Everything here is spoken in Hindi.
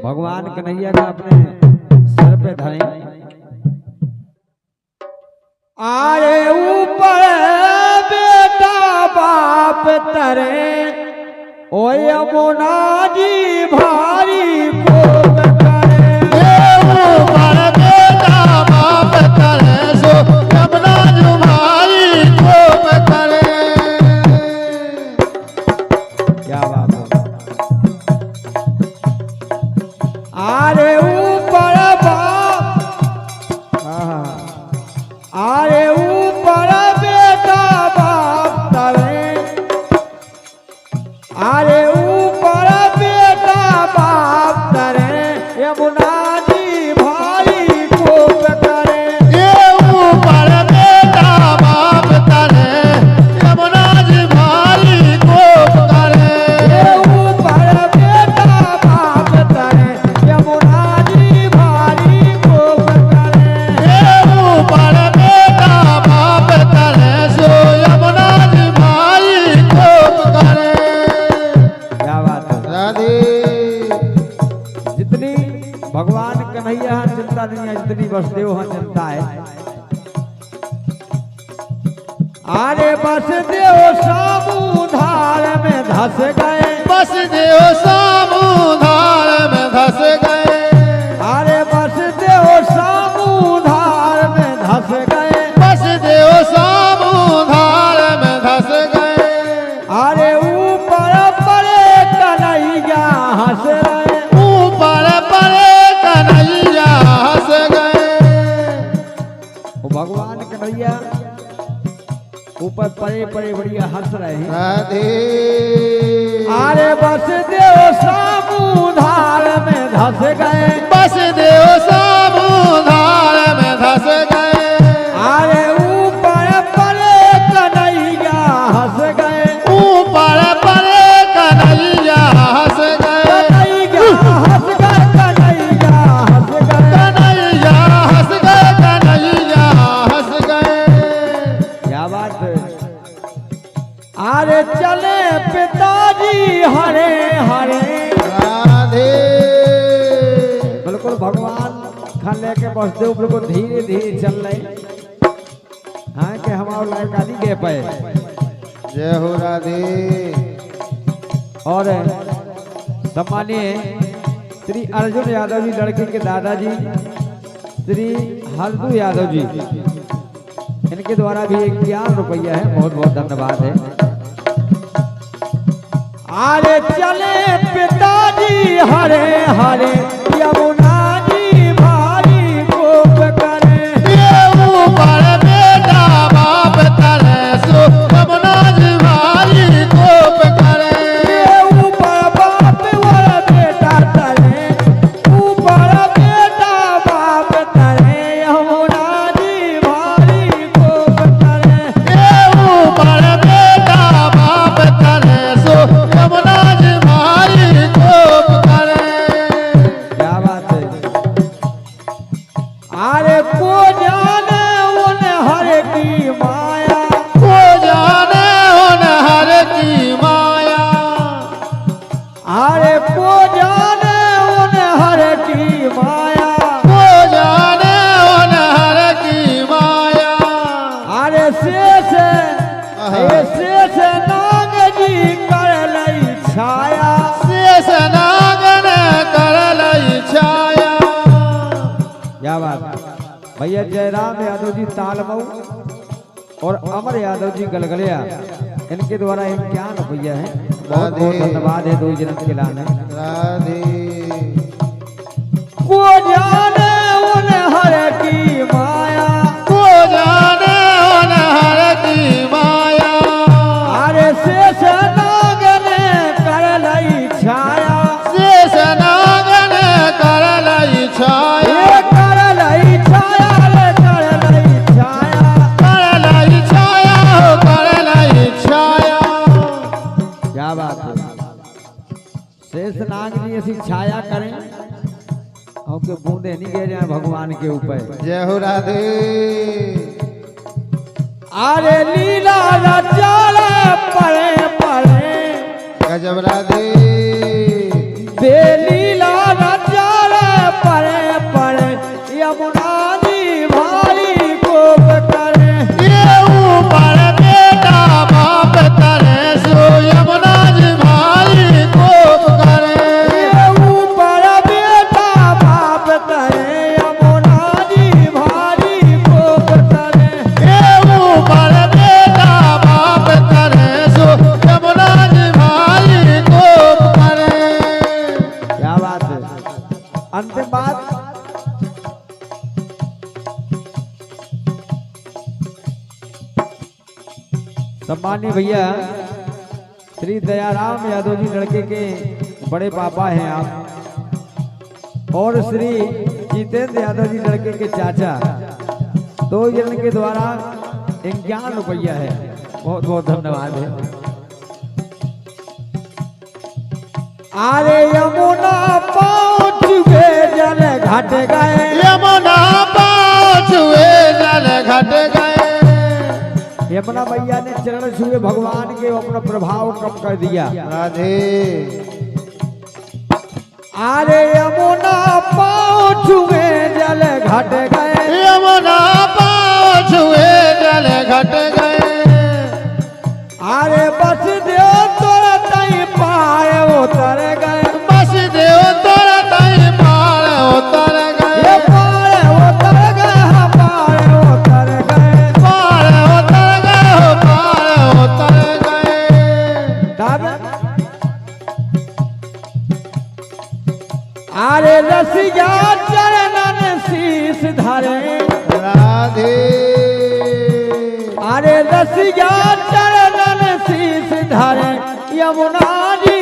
भगवान कन्हैया का अपने सर पे धरे। आरे ऊपर बेटा बाप तरे ओ यमुना जी भारी कोप करे। ऊपर बेटा बाप तरे सो यमुना जी भारी कोप करे। क्या बात है। आरे ऊपर बाप आरे ऊपर बेटा बाप तरे आरे ऊपर बेटा बाप तरे यमुना जी भारी कोप करे। ऊपर बेटा बाप तरे यमुना जी भारी कोप करे। ऊपर बेटा बाप तरे यमुना जी भारी कोप करे। ऊपर बेटा बाप तरे सो यमुना जी भारी कोप करे। क्या बात है। राधे जितनी भगवान कन्हैया चिंता नहीं है, जितनी वसुदेव हाँ चिंता है। आरे वसुदेव समुधार में धस गए। वसुदेव समुधार में धस गए। आरे वसुदेव समुधार में धस गए। वसुदेव समुधार में धस गए। आरे ऊपर पड़े कन्हैया हंस रहे। ऊपर पड़े कन्हैया हंस गए। वो भगवान कन्हैया ऊपर पड़े पड़े बढ़िया हंस रहे हैं। राधे आरे वसुदेव समुधार में धस गए। वसुदेव समुधार में धस गए। आरे ऊपर पड़े कन्हैया हंस गए। ऊपर पड़े कन्हैया हंस गए। कन्हैया हंस गए। कन्हैया हंस गए। कन्हैया हंस गए। कन्हैया हंस गए। क्या बात है। आरे चले पिताजी हरे हरे। राधे बिल्कुल भगवान खान लेके वसुदेव बिल्कुल धीरे धीरे चल रहे। हाँ कि हमारा लड़का नहीं गए पाए। जय हो राधे। और सम्मानीय श्री अर्जुन यादव जी लड़की के दादाजी श्री हरदू यादव जी, इनके द्वारा भी 11 रुपया है। बहुत बहुत धन्यवाद है। आरे चले पिताजी हरे हरे यमुना जी भारी कोप करे। ऊपर बेटा बाप तरे सो यमुना जी भारी कोप करे। ऊपर बाप वाला बेटा तरे ऊपर बेटा बाप तरे यमुना जी भारी कोप करे। ऊपर बेटा बाप तरे सो यमुना जी भारी कोप करे। क्या बात है। आरे को जाने उन हर की माया। को जाने उन हर की माया। आरे को जाने उन हर की माया। को जाने उन हर की माया। अरे शेष नाग जी कर लई छाया। शेष नागन कर लई छाया। क्या बात है। भैया जयराम यादव जी तालमऊ और अमर यादव जी गलगलिया, इनके द्वारा 51 रुपया है। बहुत बहुत धन्यवाद है। 2 जन्म के लाने। राधे को जाने उन हर की माया। को जाने उन हर की माया। अरे शेष नागन कर लई छाया। शेष नागन कर लई छाया। ये कर लई छाया। रे कर लई छाया। कर लई छाया। हो कर लई छाया। क्या बात है। शेष नाग जी ऐसी छाया करें और के बूंदे नहीं गिर जाए भगवान के ऊपर। जय हो राधे। अरे लीला रचाले पड़े पड़े गजब राधे। बेलीला रचा अंतिम बात सम्मानीय भैया श्री दयाराम यादव जी लड़के के बड़े पापा हैं आप, और श्री जितेंद्र यादव जी लड़के के चाचा, दो जन के द्वारा 51 रुपया है। बहुत बहुत धन्यवाद है। अरे यमुना पहुँचे जल घाट गए, यमुना पहुँचे जल घाट गए। यमुना मैया ने चरण छुए भगवान के, अपना प्रभाव कम कर दिया। राधे। अरे यमुना पहुँचे जल घाट गए, यमुना पहुँचे जल घाट गए। अरे बस देव तोरा तई पाए उतर गए, बस देव तोरा तई पार उतर गए। ये पाए उतर गए, हाँ पाए उतर गए, पार उतर गए, पार उतर गए। तब अरे रसिया चरणन शीस धरे, राधे। अरे रसिया चरणन शीस धरे, यमुना जी